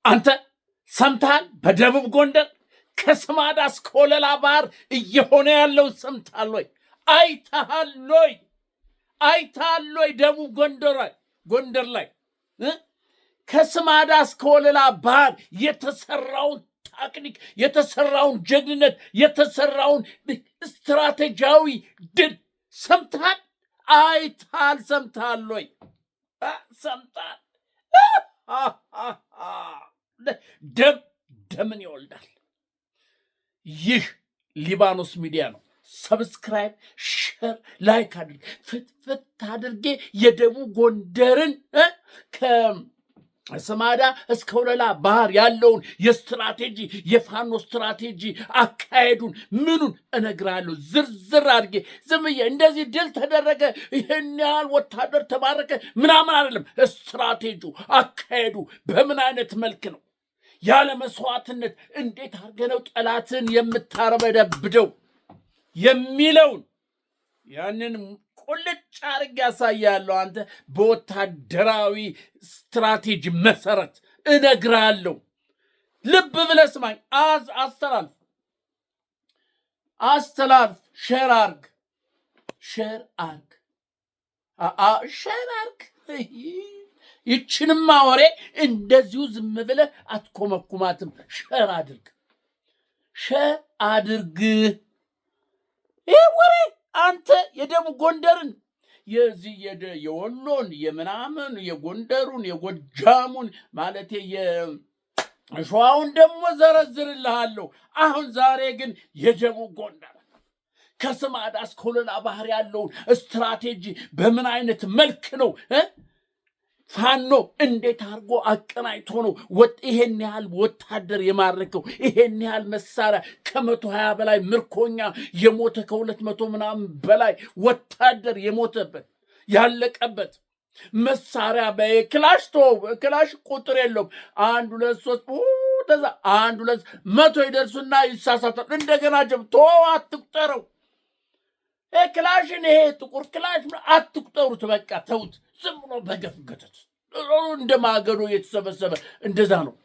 አንተ ሰምተሃል? በደቡብ ጎንደር ከስማዳ እስከ ወለላ ባህር እየሆነ ያለው ሰምተሃል ወይ? አይተሃል ወይ? ደቡብ ጎንደር ላይ ከስማዳ እስከ ወለላ ባህር የተሰራውን ታክኒክ፣ የተሰራውን ጀግንነት፣ የተሰራውን ስትራቴጂያዊ ድል ሰምተሃል? አይተሃል? ሰምተሃል ወይ? ሰምተሃል? ደምን ይወልዳል። ይህ ሊባኖስ ሚዲያ ነው። ሰብስክራይብ፣ ሼር፣ ላይክ አድርግ። ፍትፍት አድርጌ የደቡብ ጎንደርን ከስማዳ እስከ ወለላ ባህር ያለውን የስትራቴጂ የፋኖ ስትራቴጂ አካሄዱን ምኑን እነግራለሁ ዝርዝር አድርጌ። ዝም ብዬ እንደዚህ ድል ተደረገ ይህን ያህል ወታደር ተማረከ ምናምን አይደለም። ስትራቴጂው አካሄዱ በምን አይነት መልክ ነው ያለ መስዋዕትነት እንዴት አድርገህ ነው ጠላትን የምታረበደብደው የሚለውን ያንን ቁልጭ አድርጌ ያሳያለሁ። አንተ በወታደራዊ ስትራቴጂ መሰረት እነግራለሁ። ልብ ብለህ ስማኝ። አስተላልፍ። ሼር አርግ። ይችንማ ወሬ እንደዚሁ ዝም ብለህ አትኮመኩማትም። ሼር አድርግ። ይህ ወሬ አንተ የደቡብ ጎንደርን የዚህ የወሎን የምናምን የጎንደሩን የጎጃሙን ማለት የሸዋውን ደግሞ ዘረዝርልሃለሁ። አሁን ዛሬ ግን የደቡብ ጎንደር ከስማዳ እስከ ወለላ ባህር ያለውን ስትራቴጂ በምን አይነት መልክ ነው ፋኖ እንዴት አድርጎ አቀናይቶ ነው ይሄን ያህል ወታደር የማረከው? ይሄን ያህል መሳሪያ ከ120 በላይ ምርኮኛ የሞተ ከ200 ምናምን በላይ ወታደር የሞተበት ያለቀበት መሳሪያ ክላሽ ቁጥር የለውም። 1 2 3 ተዛ 1 2 100 ይደርሱና ይሳሳታል። እንደገና ጀብቶ አትቁጠረው። ክላሽን ይሄ ጥቁር ክላሽ አትቁጠሩት። በቃ ተውት። ዝም ብሎ በገፍ ገተት እንደ ማገዶ የተሰበሰበ እንደዛ ነው።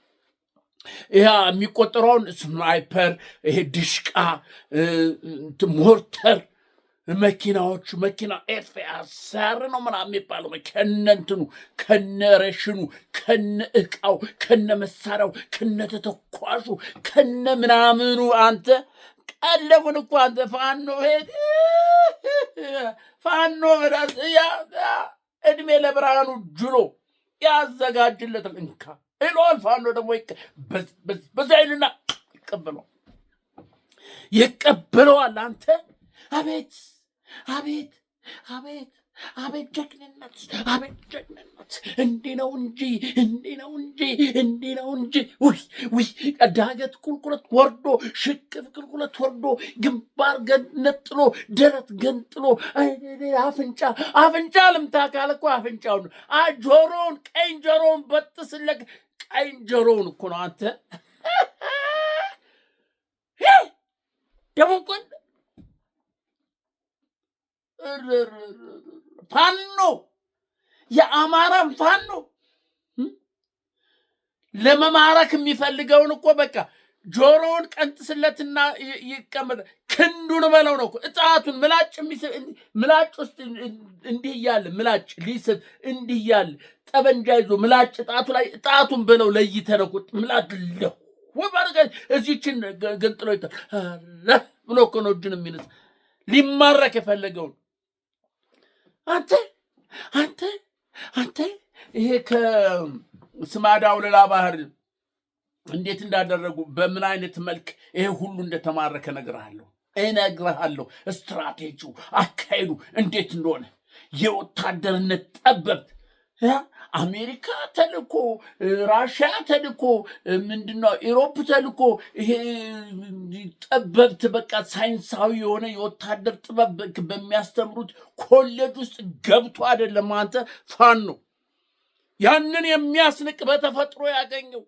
ይሄ የሚቆጠረውን ስናይፐር፣ ይሄ ድሽቃ፣ ሞርተር መኪና ኤፍ10 ነው ምናምን የሚባለው ከነንትኑ ከነረሽኑ ከነ እቃው ከነ መሳሪያው ከነ ተተኳሹ ከነ ምናምኑ አንተ ቀለሙን እኮ አንተ ፋኖ እድሜ ለብርሃኑ ጁሎ ያዘጋጅለታል። እንካ ይለዋል። ፋኖ ደግሞ በዛ ይልና ይቀበለዋል። አንተ አቤት ጀግንነት! እንዲህ ነው እንጂ ዳገት ቁልቁለት ወርዶ ሽቅብ ቁልቁለት ወርዶ ግንባር ገነጥሎ ደረት ገንጥሎ አፍንጫ ልምታ ካለ እኮ አፍንጫውን ጆሮውን ቀኝ ጆሮውን በጥስለቅ ቀኝ ጆሮውን እኮ ነው አንተ ደግሞ ፋኖ የአማራን ፋኖ ለመማረክ የሚፈልገውን እኮ በቃ ጆሮውን ቀንጥስለትና ይቀመጥ ክንዱን በለው ነው እጣቱን ምላጭ ውስጥ እንዲህ እያለ ምላጭ ሊስብ እንዲህ እያለ ጠበንጃ ይዞ ምላጭ ጣቱ ላይ ጣቱን በለው ለይተነው ምላጭ ወባረከ እዚችን ገንጥሎ ብሎ እኮ ነው እጁን የሚነሳ ሊማረክ የፈለገውን አንተ ይሄ ከስማዳ ወለላ ባህር እንዴት እንዳደረጉ በምን አይነት መልክ ይሄ ሁሉ እንደተማረከ እነግርሃለሁ። ስትራቴጂው አካሄዱ እንዴት እንደሆነ የወታደርነት ጠበብት አሜሪካ ተልኮ ራሽያ ተልኮ ምንድነው ኢሮፕ ተልኮ ይሄ ጠበብት በቃ ሳይንሳዊ የሆነ የወታደር ጥበብ በሚያስተምሩት ኮሌጅ ውስጥ ገብቶ አይደለም አንተ ፋኖ ያንን የሚያስንቅ በተፈጥሮ ያገኘው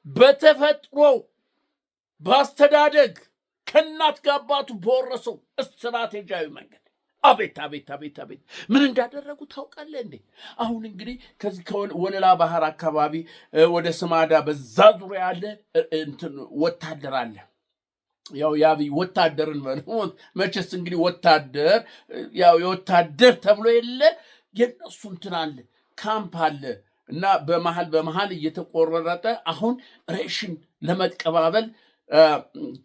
በተፈጥሮ በአስተዳደግ ከእናት ጋር አባቱ በወረሰው ስትራቴጂያዊ መንገድ አቤት አቤት አቤት አቤት ምን እንዳደረጉ ታውቃለህ እንዴ? አሁን እንግዲህ ከዚህ ከወለላ ባህር አካባቢ ወደ ስማዳ በዛ ዙሪያ ያለ እንትን ወታደር አለ። ያው የአብይ ወታደርን መቼስ እንግዲህ ወታደር ያው የወታደር ተብሎ የለ የነሱ እንትን አለ ካምፕ አለ እና በመሃል እየተቆረጠ አሁን ሬሽን ለመቀባበል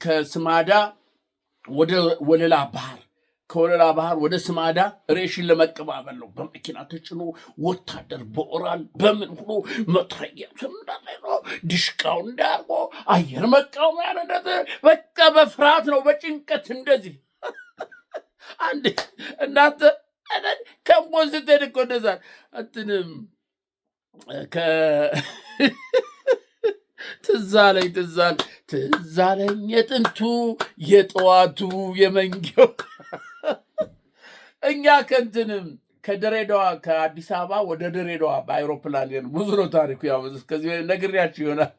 ከስማዳ ወደ ወለላ ባህር ከወለላ ባህር ወደ ስማዳ ሬሽን ለመቀባበል ነው። በመኪና ተጭኖ ወታደር በኦራል በምን ሁሉ መትረየሱን እንዳይኖ ድሽቃው እንዳርጎ አየር መቃወም ያነደተ በቃ በፍርሃት ነው በጭንቀት እንደዚህ አንድ እናንተ ከሞዝተን እኮ እንደዛ እንትንም ትዝ አለኝ የጥንቱ የጠዋቱ የመንጌው እኛ ከእንትንም ከድሬዳዋ ከአዲስ አበባ ወደ ድሬዳዋ በአይሮፕላን ብዙ ነው ታሪኩ። ያው ከዚህ ነግሬያችሁ ይሆናል።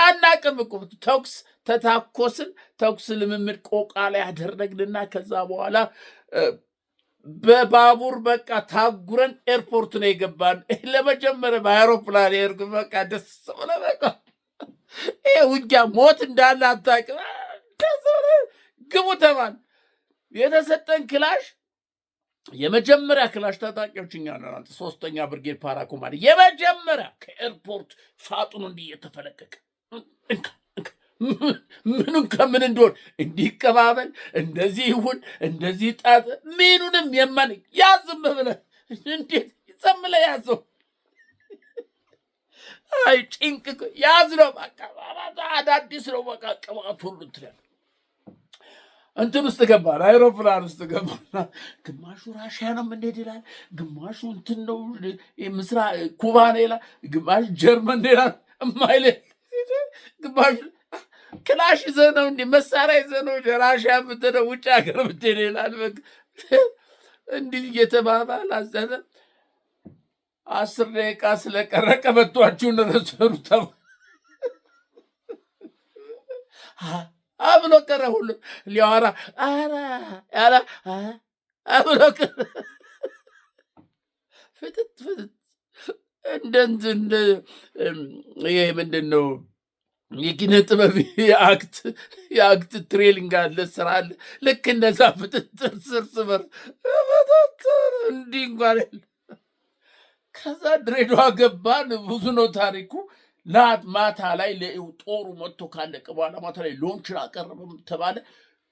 አናቅም እኮ ተኩስ ተታኮስን። ተኩስ ልምምድ ቆቃ ላይ ያደረግንና ከዛ በኋላ በባቡር በቃ ታጉረን ኤርፖርት ነው የገባን። ለመጀመሪያ በአይሮፕላን ኤርግ በቃ ደስ ብለ በቃ ይሄ ውጊያ ሞት እንዳለ አታውቅም። ግቡ ተባል። የተሰጠን ክላሽ የመጀመሪያ ክላሽ ታጣቂዎች እኛ ነን። 3ኛ ብርጌድ ፓራ ኮማንድ የመጀመሪያ ከኤርፖርት ፋጡን እንዲህ እየተፈለቀቀ ምኑን ከምን እንደሆን እንዲቀባበል እንደዚህ ይሁን እንደዚህ ጣት ምኑንም የማን ያዝም ብለህ እንዴት ይዘምለ ያዘው አይ ጭንቅ ያዝ ነው በቃ አዳዲስ ነው በቃ ቅባት ሁሉ ትላል። እንትን ውስጥ ገባን፣ አይሮፕላን ውስጥ ገባና ግማሹ ራሽያ ነው የምንሄድ ይላል፣ ግማሹ እንትን ነው ምስራ ኩባ ነው ይላል፣ ግማሹ ጀርመን ነው ይላል። እማይለ ግማሹ ክላሽ ይዘህ ነው እንዲህ መሳሪያ ይዘህ ነው ራሽያ የምትሄደው ውጭ ሀገር የምትሄድ ይላል። እንዲህ እየተባባል አዘነ። 10 ደቂቃ ስለቀረ ቀበቷችሁን ረሰሩ አብሎ ቀረ። ሁሉ ሊያወራ ያላ አብሎ ቀረ። ፍትት እንደ ይሄ ምንድን ነው የኪነ ጥበብ የአክት ትሬሊንግ አለ፣ ስራ አለ። ልክ እንደዛ ፍትትር ስርስበር እንዲህ እንኳን ከዛ ድሬዳዋ ገባን። ብዙ ነው ታሪኩ። ማታ ላይ ጦሩ መጥቶ ካለቀ በኋላ ማታ ላይ ሎንችና ቀረበ ተባለ።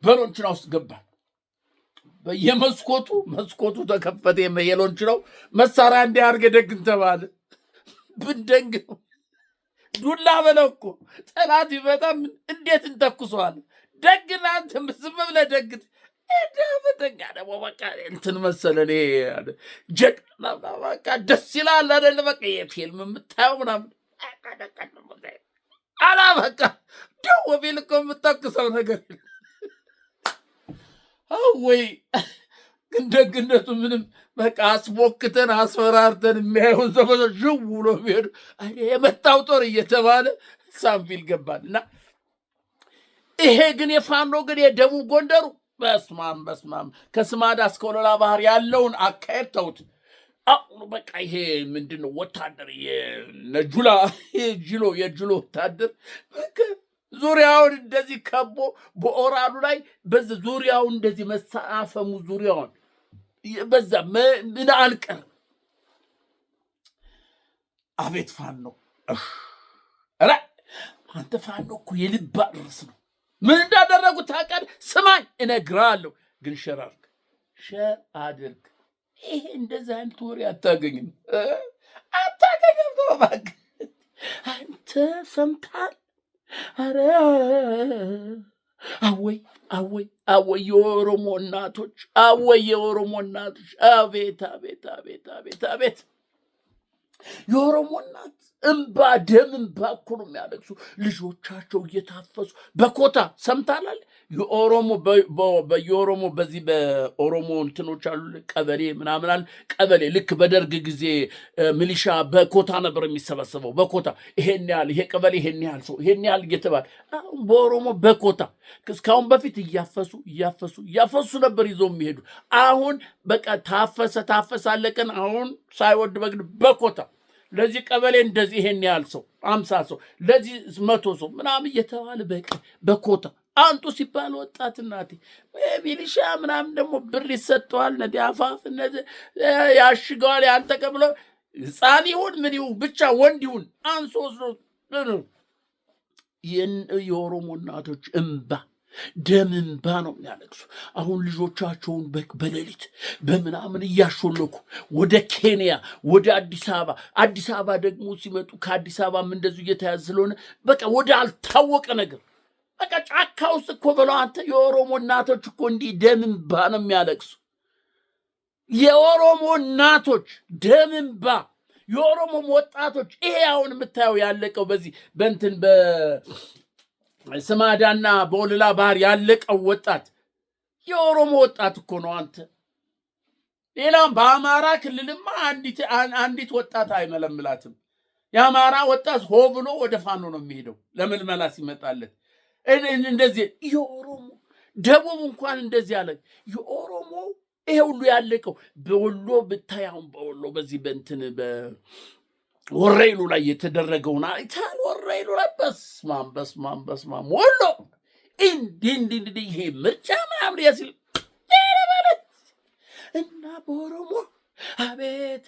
በሎንችና ውስጥ ገባን። መስኮቱ ተከፈተ። የሎንችናው መሳሪያ እንዲያርገ ደግን ተባለ። ብንደንግ ነው ዱላ በለው እኮ ጠላት ይመጣም እንዴት እንተኩሰዋል? ደግና አንተ ዝም ብለህ ደግት በተኛ ደግሞ በቃ እንትን መሰለ ጀግና በቃ ደስ ይላል አይደለ? በቃ የፊልም የምታየው ምናምን አላ በቃ ደው ቢል እኮ የምታክሰው ነገር ወይ ግን ደግነቱ ምንም በቃ አስቦክተን አስፈራርተን የሚያየውን ዘመን ዥው ብሎ ቢሄዱ የመጣው ጦር እየተባለ ሳንፊል ገባል። እና ይሄ ግን የፋኖ ግን የደቡብ ጎንደሩ በስማም ከስማዳ እስከ ወለላ ባህር ያለውን አካሄድ ተውት። አሁኑ በቃ ይሄ ምንድነው ወታደር የጅሎ ወታደር በቃ ዙሪያውን እንደዚህ ከቦ በኦራሉ ላይ በዚህ ዙሪያውን እንደዚህ መሳፈሙ ዙሪያውን በዛ ምን አልቀር። አቤት ፋኖ! ኧረ አንተ ፋኖ እኮ የልብ አድርስ ነው። ምን እንዳደረጉት ታውቃለህ? ስማኝ እነግርሃለሁ። ግን ሸር አድርግ። ይሄ እንደዚህ አይነት ወሬ አታገኝም። እባክህ አንተ ሰምተሃል? ኧረ አወይ የኦሮሞ እናቶች፣ የኦሮሞ እናቶች! አቤት የኦሮሞ እናት እምባ ደም እምባ እኮ ነው የሚያለቅሱ ልጆቻቸው እየታፈሱ በኮታ ሰምታላል። በየኦሮሞ በዚህ በኦሮሞ እንትኖች አሉ ቀበሌ ምናምን አለ ቀበሌ ልክ በደርግ ጊዜ ሚሊሻ በኮታ ነበር የሚሰበሰበው በኮታ ይሄን ያህል ይሄ ቀበሌ ይሄን ያህል ሰው ይሄን ያህል እየተባለ በኦሮሞ በኮታ እስካሁን በፊት እያፈሱ ነበር ይዘው የሚሄዱ። አሁን በቃ ታፈሰ አለቀን። አሁን ሳይወድ በግድ በኮታ ለዚህ ቀበሌ እንደዚህ ይሄን ያህል ሰው 50 ሰው ለዚህ 100 ሰው ምናምን እየተባለ በኮታ አንጡ ሲባል ወጣት እናቴ ሚሊሻ ምናምን ደግሞ ብር ይሰጠዋል። ነዲ አፋፍ እነዚህ ያሽገዋል። ያን ተቀብሎ ሕፃን ይሁን ምን ይሁን ብቻ ወንድ ይሁን አንሶ ነው የኦሮሞ እናቶች እምባ ደም እምባ ነው የሚያለቅሱ። አሁን ልጆቻቸውን በሌሊት በምናምን እያሾለኩ ወደ ኬንያ ወደ አዲስ አበባ ደግሞ ሲመጡ ከአዲስ አበባም እንደዚሁ እየተያዘ ስለሆነ በቃ ወደ አልታወቀ ነገር በቃ ጫካ ውስጥ እኮ ብለው አንተ የኦሮሞ እናቶች እኮ እንዲህ ደም እምባ ነው የሚያለቅሱ። የኦሮሞ እናቶች ደም እምባ፣ የኦሮሞ ወጣቶች ይሄ አሁን የምታየው ያለቀው በዚህ በእንትን ስማዳና በወለላ ባህር ያለቀው ወጣት የኦሮሞ ወጣት እኮ ነው። አንተ ሌላም በአማራ ክልልማ አንዲት ወጣት አይመለምላትም። የአማራ ወጣት ሆ ብሎ ወደ ፋኖ ነው የሚሄደው ለምልመላ ሲመጣለት። እንደዚህ የኦሮሞ ደቡብ እንኳን እንደዚህ አለ። የኦሮሞ ይሄ ሁሉ ያለቀው በወሎ ብታይ አሁን በወሎ በዚህ በእንትን ወረይሉ ላይ የተደረገውን አይታል። ወረይሉ ላይ በስማም ወሎ እንዲህ ይሄ ምርጫ ምናምን ያሲል እና በኦሮሞ አቤት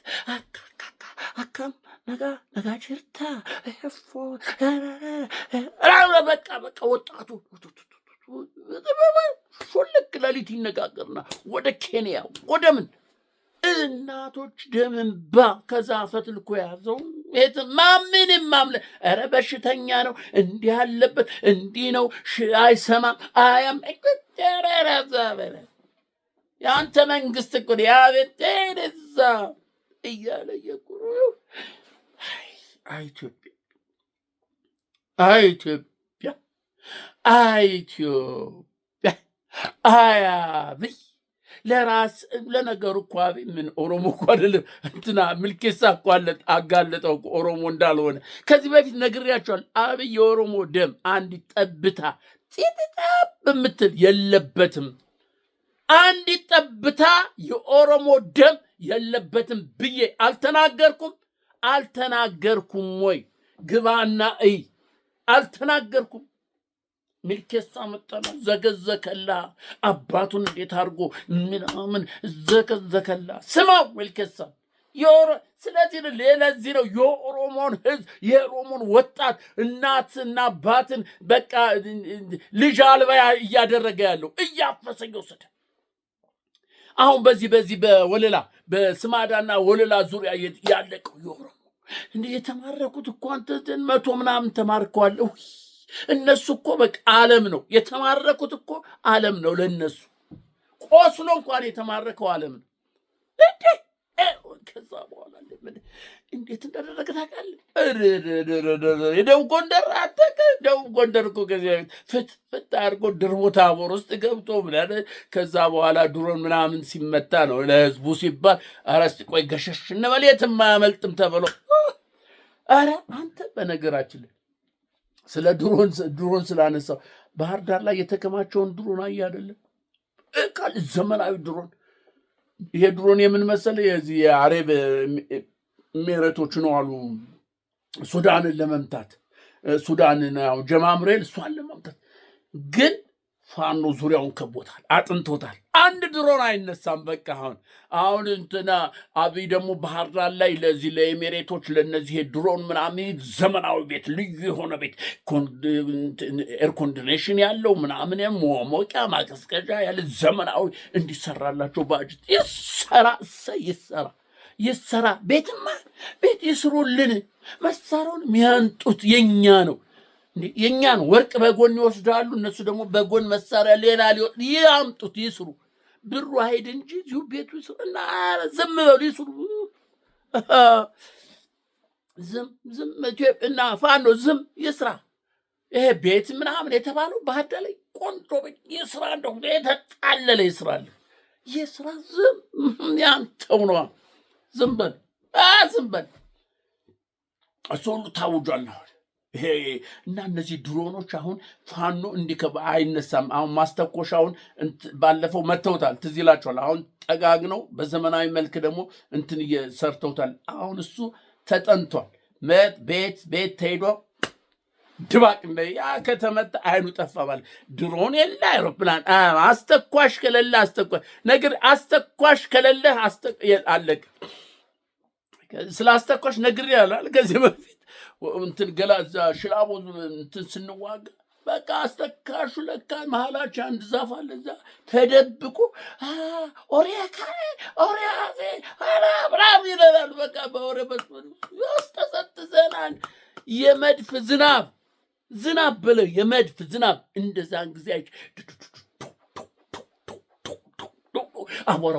አካም ነጋ ጅርታ በቃ ወጣቱ ሾልክ ሌሊት ይነጋገርና ወደ ኬንያ ወደ ምን እናቶች ደም እምባ ከዛ ፈትልኮ ያዘው ምንም ማምለ ኧረ በሽተኛ ነው እንዲህ ያለበት እንዲህ ነው አይሰማም አያም ረረዘበለ የአንተ መንግስት እኮ ያቤቴዛ እያለ የቁሩ ኢትዮጵያ አያብይ ለራስ ለነገሩ እኮ አብይ ምን ኦሮሞ እኮ አይደለም እንትና ምልኬሳ እኮ አጋለጠው ኦሮሞ እንዳልሆነ ከዚህ በፊት ነግሬያቸዋለሁ። አብይ የኦሮሞ ደም አንዲት ጠብታ ጢጥጣብ የምትል የለበትም። አንዲት ጠብታ የኦሮሞ ደም የለበትም ብዬ አልተናገርኩም ወይ? ግባና እይ። አልተናገርኩም። ሚልኬሳ መጣና ዘገዘከላ አባቱን እንዴት አድርጎ ምናምን ዘገዘከላ። ስማው ሚልኬሳ ስለዚህ ነው የኦሮሞን ህዝብ የኦሮሞን ወጣት እናትና አባትን በቃ ልጅ አልባ እያደረገ ያለው እያፈሰ ወሰደ። አሁን በዚህ በወለላ በስማዳና ወለላ ዙሪያ ያለቀው የኦሮሞ እንዴ የተማረኩት እኮ አንተ 100 ምናምን ተማርከዋል። እነሱ እኮ በቃ ዓለም ነው የተማረኩት እኮ ዓለም ነው ለነሱ። ቆስሎ እንኳን የተማረከው ዓለም ነው። ከዛ በኋላ እንዴት እንደደረገ ታውቃለህ? የደቡብ ጎንደር ደቡብ ጎንደር እኮ ከዚያ ፍት አድርጎ ድርቦ ታቦር ውስጥ ገብቶ ምናምን ከዛ በኋላ ድሮን ምናምን ሲመታ ነው ለህዝቡ ሲባል ኧረ እስኪ ቆይ ገሸሽ እንበል የትም አያመልጥም ተብሎ ኧረ አንተ በነገራችን ላይ ስለ ድሮን ስላነሳው ባህር ዳር ላይ የተከማቸውን ድሮን አየህ አይደለም? ዘመናዊ ድሮን። ይሄ ድሮን የምን መሰለህ? የዚህ የአረብ ኤሚሬቶች ነው አሉ ሱዳንን ለመምታት ሱዳንን ያው ጀማምሬል እሷን ለመምታት ግን ፋኖ ዙሪያውን ከቦታል፣ አጥንቶታል። አንድ ድሮን አይነሳም። በቃ አሁን እንትና አብይ ደግሞ ባህር ዳር ላይ ለዚህ ለኤሚሬቶች ለነዚህ ድሮን ምናምን ዘመናዊ ቤት ልዩ የሆነ ቤት ኤር ኮንዲሽን ያለው ምናምን ሞቂያ ማቀዝቀዣ ያለ ዘመናዊ እንዲሰራላቸው ባጅት ይሰራ ቤትማ ቤት ይስሩልን። መሳሪያውን የሚያንጡት የኛ ነው የኛን ወርቅ በጎን ይወስዳሉ። እነሱ ደግሞ በጎን መሳሪያ ሌላ ያምጡት ይስሩ። ብሩ አይሄድ እንጂ እዚሁ ቤቱ ይስሩ እና ዝም በሉ ይስሩ። ዝም ኢትዮጵያና ፋኖ ዝም ይስራ። ይሄ ቤት ምናምን የተባለው ባህር ዳር ላይ ቆንጆ ይስራ፣ እንደው የተጣለለ ይስራል። ይስራ፣ ዝም ያንተው ነው። ዝም በል ዝም በል። እሱ ሁሉ ታውጇል። ይሄ እና እነዚህ ድሮኖች አሁን ፋኖ እንዲከባ አይነሳም። አሁን ማስተኮሻውን ባለፈው መተውታል፣ ትዝ ይላችኋል። አሁን ጠጋግነው በዘመናዊ መልክ ደግሞ እንትን እየሰርተውታል። አሁን እሱ ተጠንቷል። ቤት ተሄዶ ድባቅ ያ ከተመታ አይኑ ጠፋ ማለት ድሮን የለ አይሮፕላን አስተኳሽ ከሌለ ነገር አስተኳሽ ከሌለ አለቅ። ስለ አስተኳሽ ነግሬ ያላል ከዚህ በፊት እንትን ገላ እዛ ሽላቦ እንትን ስንዋጋ በቃ አስተካሹ ለካ መሀላቸው አንድ ዛፍ አለ እዛ ተደብቁ ኦሪያፌ ብራም ይለናል። በቃ በወሬ ያስተሰጥዘናል። የመድፍ ዝናብ ብለው የመድፍ ዝናብ እንደዛን ጊዜ አቧራ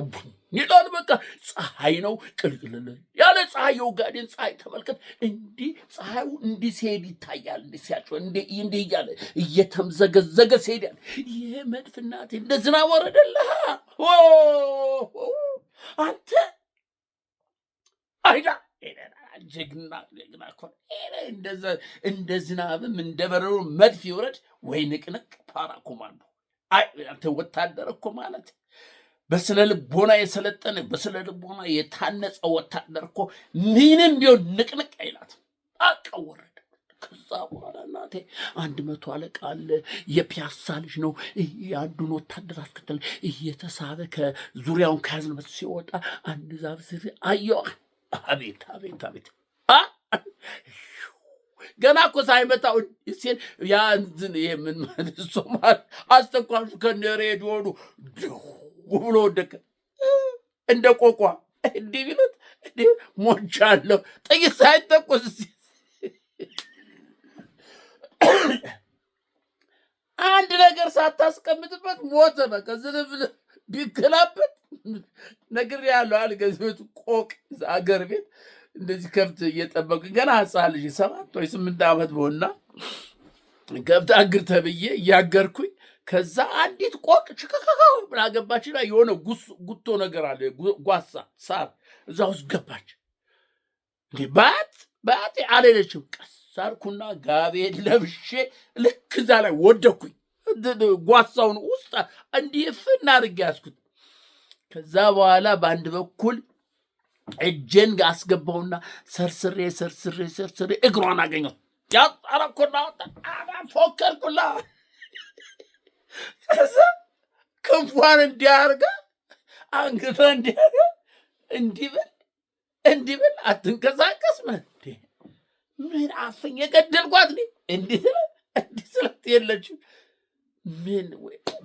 ይላል። በቃ ፀሐይ ነው ቅልቅልል ያለ ፀሐይ፣ የውጋዴን ፀሐይ ተመልከት። እንዲህ ፀሐዩ እንዲህ ሲሄድ ይታያል። እንዲህ ሲያጭ እንዲህ እያለ እየተምዘገዘገ ሲሄድ ያለ ይሄ መድፍ እናቴ እንደ ዝናብ ወረደልህ አንተ አይዳ ጀግና እኮ እንደ ዝናብም እንደ በረዶ መድፍ ይውረድ ወይ ንቅንቅ ፓራ ኮማንዶ። አንተ ወታደር እኮ ማለት በስነ ልቦና የሰለጠነ በስነ ልቦና የታነጸ ወታደር እኮ ምንም ቢሆን ንቅንቅ አይላት። አቀወረደ። ከዛ በኋላ እናቴ 100 አለቃ አለ። የፒያሳ ልጅ ነው። የአንዱን ወታደር አስከተለ እየተሳበ ከዙሪያውን ከያዝንበት ሲወጣ አንድ ዛፍ ስር አየዋ። አቤት አቤት አቤት! ገና እኮ ሳይመታው ሲል ያ እንትን ይሄ ምን ማለት ሶማል አስተኳሹ ከነሬዲዮኑ ብሎ ወደቀ እንደ ቆቋ። እንዲህ ቢሉት እንዲህ ሞቻለሁ። ጥይት ሳይተኮስ አንድ ነገር ሳታስቀምጥበት ሞተ። በቃ ዝልብል ቢገላበት ነግሬሃለሁ አለ። ከዚህ ቤት ቆቅ አገር ቤት እንደዚህ ከብት እየጠበቁ ገና ሕፃን ልጅ 7 ወይ 8 ዓመት በሆና ከብት አግር ተብዬ እያገርኩኝ ከዛ አንዲት ቆቅ ችከከከው ብላ ገባችና የሆነ ጉቶ ነገር አለ ጓሳ ሳር እዛ ውስጥ ገባች። እንዴ ባት አለለችም። ቀሳርኩና ጋቤን ለብሼ ልክ እዛ ላይ ወደኩኝ። ጓሳውን ውስጥ እንዲህ ፍና አድርጌ ያዝኩት። ከዛ በኋላ በአንድ በኩል እጄን አስገባውና ሰርስሬ እግሯን አገኘው። ያጣረኩና ፎከርኩላ። ከዛ ክንፏን እንዲያርጋ አንገቷ እንዲያርጋ እንዲህ ብል አትንቀሳቀስ። ምን አፍኝ የገደልኳት እንዲህ ስለት የለችም። ምን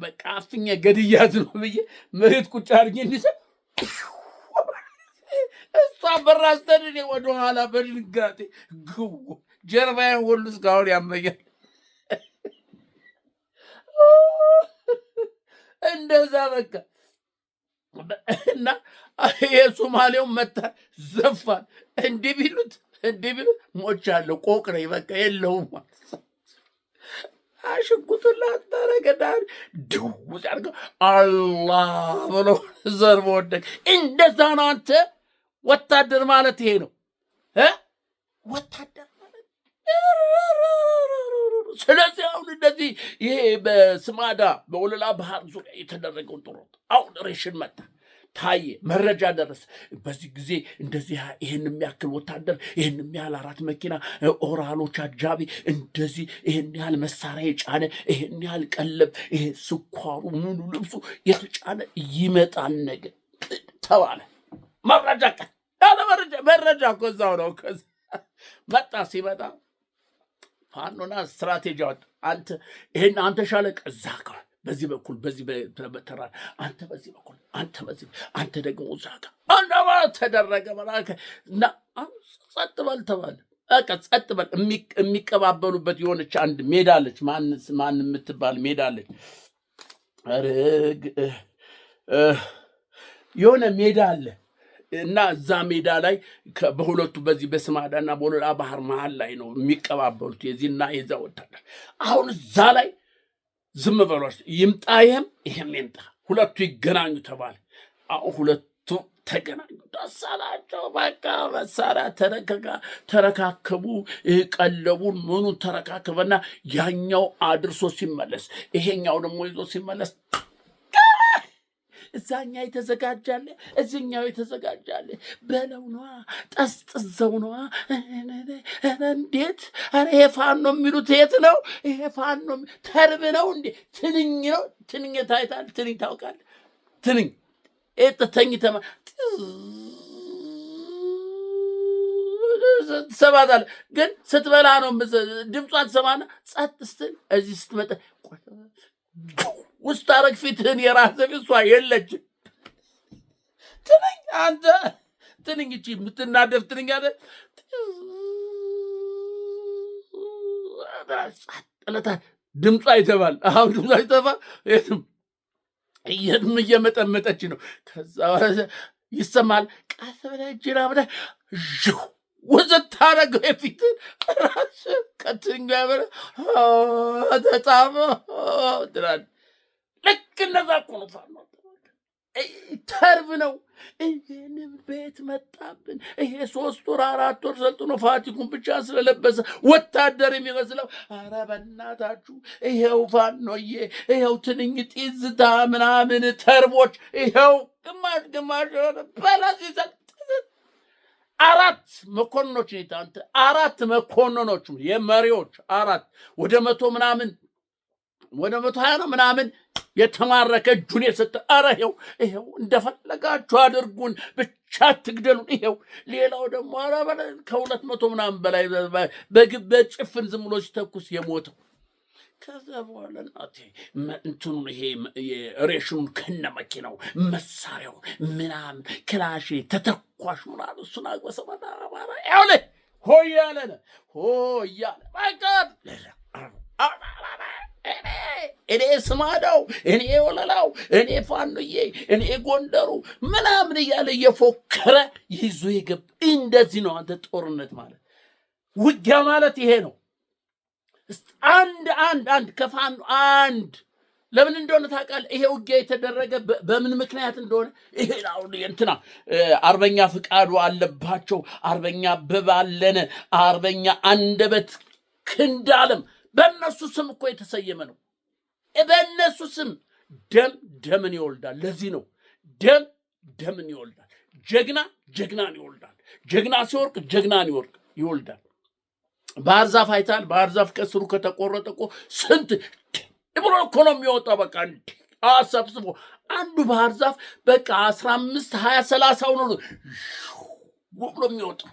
በቃ አፍኝ ገድያት ነው ብዬ መሬት ቁጭ አድርጌ እንዲሰ እሷ በራስተን እኔ ወደኋላ በድንጋጤ ጀርባዬን ሁሉ እስካሁን ያመኛል። እንደዛ በቃ እና የሶማሌው መታ ዘፋን እንዲህ ቢሉት ሞቻለሁ። ቆቅ ነኝ በቃ የለውም። አሽጉጡላ ታረገዳል ድውስ ያድርገው አላህ ብሎ ዘርቦ ወደቅ። እንደዛ ነው አንተ ወታደር ማለት ይሄ ነው ወታደር ማለት። ስለዚህ አሁን እንደዚህ ይሄ በስማዳ በወለላ ባህር ዙሪያ የተደረገውን ጦርነት አሁን ሬሽን መጣ ታየ፣ መረጃ ደረሰ። በዚህ ጊዜ እንደዚህ ይሄን የሚያክል ወታደር፣ ይሄን የሚያህል 4 መኪና ኦራሎች አጃቢ፣ እንደዚህ ይሄን ያህል መሳሪያ የጫነ፣ ይሄን ያህል ቀለብ፣ ይሄ ስኳሩ፣ ምኑ፣ ልብሱ የተጫነ ይመጣል ነገ ተባለ። መረጃ መረጃ እኮ እዛው ነው። መጣ። ሲመጣ ፋኖና ስትራቴጂ አወጣ። አንተ ሻለቃ እዛ ጋር በዚህ በኩል በዚህ በተራ አንተ በዚህ በኩል አንተ ደግሞ እዛ ጋር አንዳባ ተደረገ። እና ጸጥ በል ተባለ። በቃ ጸጥ በል። የሚቀባበሉበት የሆነች አንድ ሜዳ አለች። ማን የምትባል ሜዳ አለች። የሆነ ሜዳ አለ። እና እዛ ሜዳ ላይ በሁለቱ በዚህ በስማዳና በወለላ ባህር መሃል ላይ ነው የሚቀባበሉት የዚህና የዛ ወታደር። አሁን እዛ ላይ ዝም በሏች፣ ይምጣ ይሄም ይምጣ፣ ሁለቱ ይገናኙ ተባለ። አሁን ሁለቱ ተገናኙ፣ ደስ አላቸው። በቃ መሳሪያ ተረካከቡ፣ ቀለቡን ምኑን ተረካከበና ያኛው አድርሶ ሲመለስ ይሄኛው ደግሞ ይዞ ሲመለስ እዛኛ የተዘጋጃለ እዚኛው የተዘጋጃለ በለው ነዋ፣ ጠስጥዘው ነዋ። እንዴት ኧረ ይሄ ፋኖ የሚሉት የት ነው? ይሄ ፋኖ ተርብ ነው እንዴ? ትንኝ ነው? ትንኝ ታይታል? ትንኝ ታውቃለህ? ትንኝ ተኝተማ ትሰማታለህ፣ ግን ስትበላ ነው ድምጿን ትሰማና ጸጥ ስትል እዚህ ስትመጣ ውስጥ አረግ ፊትህን የራስህ እሷ የለችም። ትንኝ አንተ ትንኝ እቺ የምትናደፍ ትንኝ አለ ድምጿ ይተባል። አሁን ድምጿ ይተባ የትም እየመጠመጠች ነው። ከዛ ይሰማል። ቀስ ብለህ እጅና ብለህ ወዘት ታረገው የፊትን ራስ ከትንኝ ያበረ ተጣመ ትላለህ። ልክ እነዛ እኮ ነው ፋኖ ተርብ ነው። ይህንም ቤት መጣብን። ይሄ 3 ወር 4 ወር ሰልጥኖ ፋቲኩን ብቻ ስለለበሰ ወታደር የሚመስለው ኧረ በእናታችሁ ይሄው ፋኖዬ፣ ይሄው ትንኝ ጢዝታ ምናምን ተርቦች፣ ይሄው ግማሽ የሆነ በላስ ይሰል 4 መኮንኖች አንተ 4 መኮንኖች የመሪዎች 4 ወደ 100 ምናምን ወደ 120 ነው ምናምን የተማረከ እጁን የሰጠ ኧረ ይሄው እንደፈለጋችሁ አድርጉን ብቻ ትግደሉን። ይሄው ሌላው ደግሞ ኧረ ከ200 ምናምን በላይ በጭፍን ዝም ብሎ ሲተኩስ የሞተው። ከዛ በኋላ እናቴ እንትኑን ይሄ ሬሽኑን ከነ መኪናው መሳሪያው ምናምን ክላሽ ተተኳሽ ምናምን እሱን አግበሰበታ አማራ ያውለ ሆያለነ ሆያለ በቃ እኔ ስማዳው፣ እኔ ወለላው፣ እኔ ፋኖዬ፣ እኔ ጎንደሩ ምናምን እያለ እየፎከረ ይዞ የገባ እንደዚህ ነው። አንተ ጦርነት ማለት ውጊያ ማለት ይሄ ነው። አንድ ከፋኖ አንድ ለምን እንደሆነ ታውቃለህ? ይሄ ውጊያ የተደረገ በምን ምክንያት እንደሆነ ይሄ አሁን እንትና አርበኛ ፍቃዱ አለባቸው፣ አርበኛ በባለነ፣ አርበኛ አንደበት ክንዳለም በእነሱ ስም እኮ የተሰየመ ነው። በእነሱ ስም ደምን ይወልዳል። ለዚህ ነው ደምን ይወልዳል። ጀግና ጀግናን ይወልዳል። ጀግና ሲወርቅ ጀግናን ይወልዳል። ባህር ዛፍ አይታል። ባህር ዛፍ ከስሩ ከተቆረጠ እኮ ስንት ብሎ እኮ ነው የሚወጣው። በቃ አሰብስቦ አንዱ ባህር ዛፍ በቃ 15 20 30 ነው ብሎ የሚወጣው።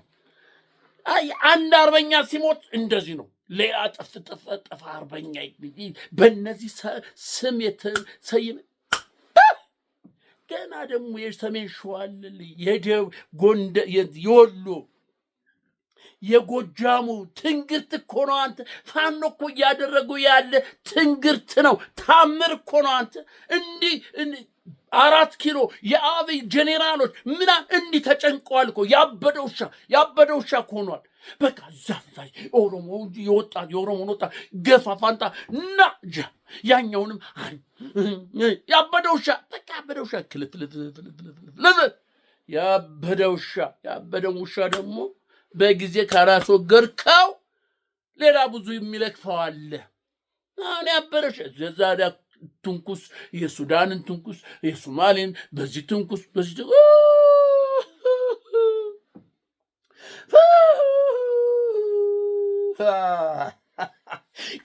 አንድ አርበኛ ሲሞት እንደዚህ ነው። ሌላ ጠፍ አርበኛ በእነዚህ ስም የተሰየመ ገና ደግሞ የሰሜን ሸዋል የወሎ የጎጃሙ ትንግርት እኮ ነው። አንተ ፋኖ እኮ እያደረጉ ያለ ትንግርት ነው። ታምር እኮ ነው። አንተ እንዲህ 4 ኪሎ የአብይ ጄኔራሎች ምና እንዲህ ተጨንቀዋል እኮ። ያበደ ውሻ እኮ ሆኗል። በቃ ዛፍ ላይ ኦሮሞ የወጣት የኦሮሞን ወጣት ገፋ ፋንታ እና ያኛውንም ያበደ ውሻ በቃ ያበደ ውሻ ያበደው ውሻ ደግሞ በጊዜ ካላስወገድከው ሌላ ብዙ የሚለክፈው አለ። አሁን ያበረሽ ዘዛዳ ትንኩስ፣ የሱዳንን ትንኩስ፣ የሶማሌን በዚህ ትንኩስ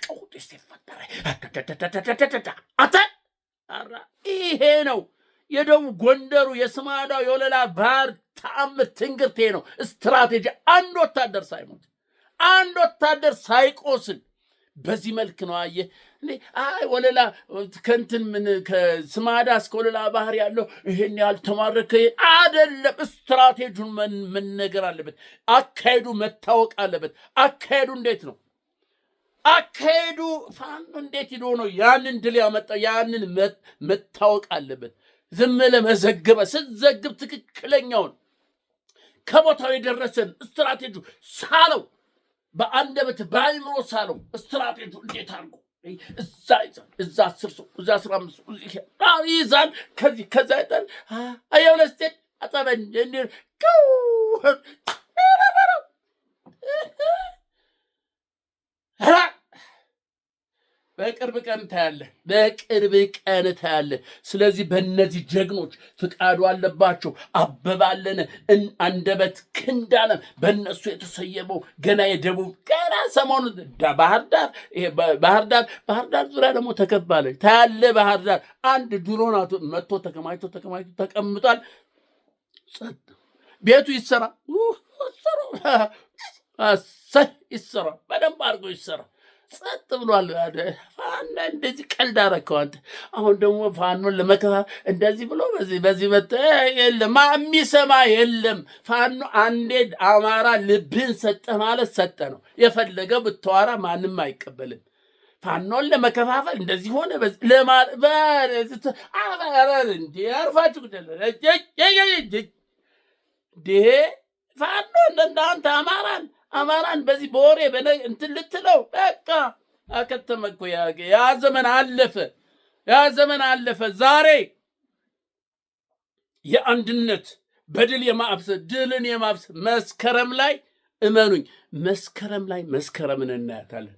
ቀውጢስ ይፈጠረ ይሄ ነው የደቡብ ጎንደሩ የስማዳው የወለላ ባህር ተአምር ትንግርቴ ነው። ስትራቴጂ አንድ ወታደር ሳይሞት አንድ ወታደር ሳይቆስል በዚህ መልክ ነው። አየህ ወለላ ከንትን ምን ከስማዳ እስከ ወለላ ባህር ያለው ይሄን ያልተማረከ አይደለም። ስትራቴጂውን መነገር አለበት። አካሄዱ መታወቅ አለበት። አካሄዱ እንዴት ነው? አካሄዱ ፋኖ እንዴት ሄዶ ነው ያንን ድል ያመጣ? ያንን መታወቅ አለበት። ዝም ብለህ መዘግበህ ስትዘግብ ትክክለኛውን ከቦታው የደረሰን ስትራቴጂ ሳለው፣ በአንደበት በአይምሮ ሳለው። ስትራቴጂ እንዴት አድርጎ እዛ 10 ሰው እዛ 15 ሰው ይዛል። ከዛ ይጣል አየውለስቴ አጠበን እንዴ በቅርብ ቀን ታያለህ። ስለዚህ በእነዚህ ጀግኖች ፍቃዱ አለባቸው፣ አበበ አለነ፣ አንደበት ክንዳለም በእነሱ የተሰየመው ገና የደቡብ ገና ሰሞኑን ባህር ዳር ዙሪያ ደግሞ ተከባለች ታያለህ። ባህር ዳር አንድ ድሮን መጥቶ ተከማችቶ ተቀምጧል። ቤቱ ይሰራ ይሰራ፣ በደንብ አድርጎ ይሰራ። ጸጥ ብሏል። ፋኖ እንደዚህ ቀልድ አደረከው አንተ። አሁን ደግሞ ፋኖን ለመከፋፈል እንደዚህ ብሎ በዚህ መጣ የለም፣ የሚሰማ የለም። ፋኖ አንዴ አማራ ልብን ሰጠ ማለት ሰጠ ነው። የፈለገ ብትዋራ ማንም አይቀበልም። ፋኖን ለመከፋፈል እንደዚህ ሆነ እንዴ አርፋችሁ ፋኖ እንዳንተ አማራን በዚህ በወሬ እንትን ልትለው በቃ አከተመ እኮ። ያ ዘመን አለፈ። ዛሬ የአንድነት በድል ድልን የማብሰር መስከረም ላይ እመኑኝ፣ መስከረምን እናያታለን።